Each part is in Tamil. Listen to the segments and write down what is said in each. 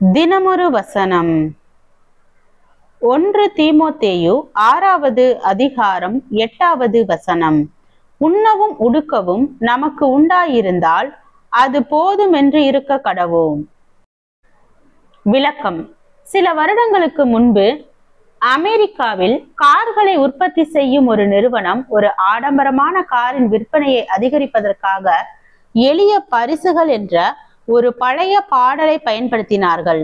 தினமொரு வசனம். 1 தீமோத்தேயு 6வது அதிகாரம் 8வது வசனம். உண்ணவும் உடுக்கவும் நமக்கு உண்டாயிருந்தால் அது போதும் என்று இருக்க கடவோம். விளக்கம். சில வருடங்களுக்கு முன்பு அமெரிக்காவில் கார்களை உற்பத்தி செய்யும் ஒரு நிறுவனம் ஒரு ஆடம்பரமான காரின் விற்பனையை அதிகரிப்பதற்காக எளிய பரிசுகள் என்ற ஒரு பழைய பாடலை பயன்படுத்தினார்கள்.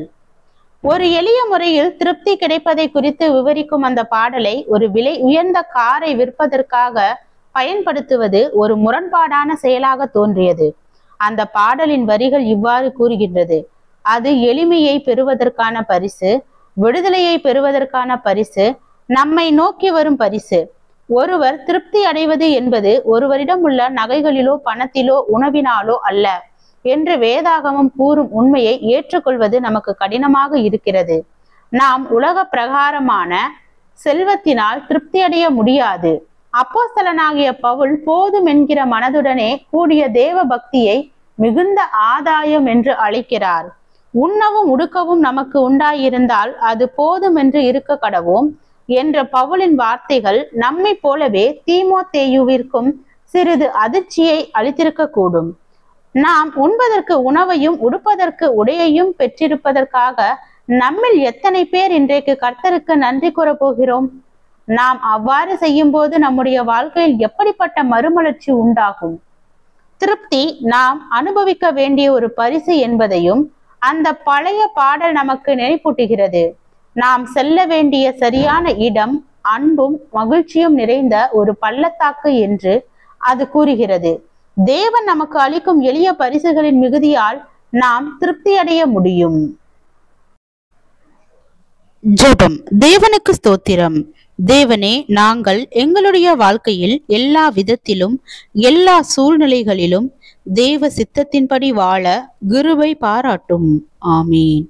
ஒரு எளிய முறையில் திருப்தி கிடைப்பதை குறித்து விவரிக்கும் அந்த பாடலை ஒரு விலை உயர்ந்த காரை விற்பதற்காக பயன்படுத்துவது ஒரு முரண்பாடான செயலாக தோன்றியது. அந்த பாடலின் வரிகள் இவ்வாறு கூறுகின்றது: அது எளிமையை பெறுவதற்கான பரிசு, விடுதலையை பெறுவதற்கான பரிசு, நம்மை நோக்கி வரும் பரிசு. ஒருவர் திருப்தி அடைவது என்பது ஒருவரிடம் உள்ள நகைகளிலோ பணத்திலோ உணவினாலோ அல்ல என்று வேதாகமம் கூறும் உண்மையை ஏற்றுக்கொள்வது நமக்கு கடினமாக இருக்கிறது. நாம் உலக பிரகாரமான செல்வத்தினால் திருப்தி அடைய முடியாது. அப்போஸ்தலனாகிய பவுல் போதும் என்கிற மனதுடனே கூடிய தேவ பக்தியை மிகுந்த ஆதாயம் என்று அழைக்கிறார். உண்ணவும் உடுக்கவும் நமக்கு உண்டாயிருந்தால் அது போதும் என்று இருக்க கடவோம் என்ற பவுலின் வார்த்தைகள் நம்மை போலவே தீமோத்தேயுவிற்கும் சிறிது அதிர்ச்சியை அளித்திருக்க கூடும். நாம் உண்பதற்கு உணவையும் உடுப்பதற்கு உடையையும் பெற்றிருப்பதற்காக நம்மில் எத்தனை பேர் இன்றைக்கு கர்த்தருக்கு நன்றி கூற போகிறோம்? நாம் அவ்வாறு செய்யும் போது நம்முடைய வாழ்க்கையில் எப்படிப்பட்ட மறுமலர்ச்சி உண்டாகும்? திருப்தி நாம் அனுபவிக்க வேண்டிய ஒரு பரிசு என்பதையும் அந்த பழைய பாடல் நமக்கு நினைப்பூட்டுகிறது. நாம் செல்ல வேண்டிய சரியான இடம் அன்பும் மகிழ்ச்சியும் நிறைந்த ஒரு பள்ளத்தாக்கு என்று அது கூறுகிறது. தேவன் நமக்கு அளிக்கும் எளிய பரிசுகளின் மிகுதியால் நாம் திருப்தி அடைய முடியும். ஜெபம். தேவனுக்கு ஸ்தோத்திரம். தேவனே, நாங்கள் எங்களுடைய வாழ்க்கையில் எல்லா விதத்திலும் எல்லா சூழ்நிலைகளிலும் தேவ சித்தத்தின்படி வாழ கிருபை பாராட்டும். ஆமீன்.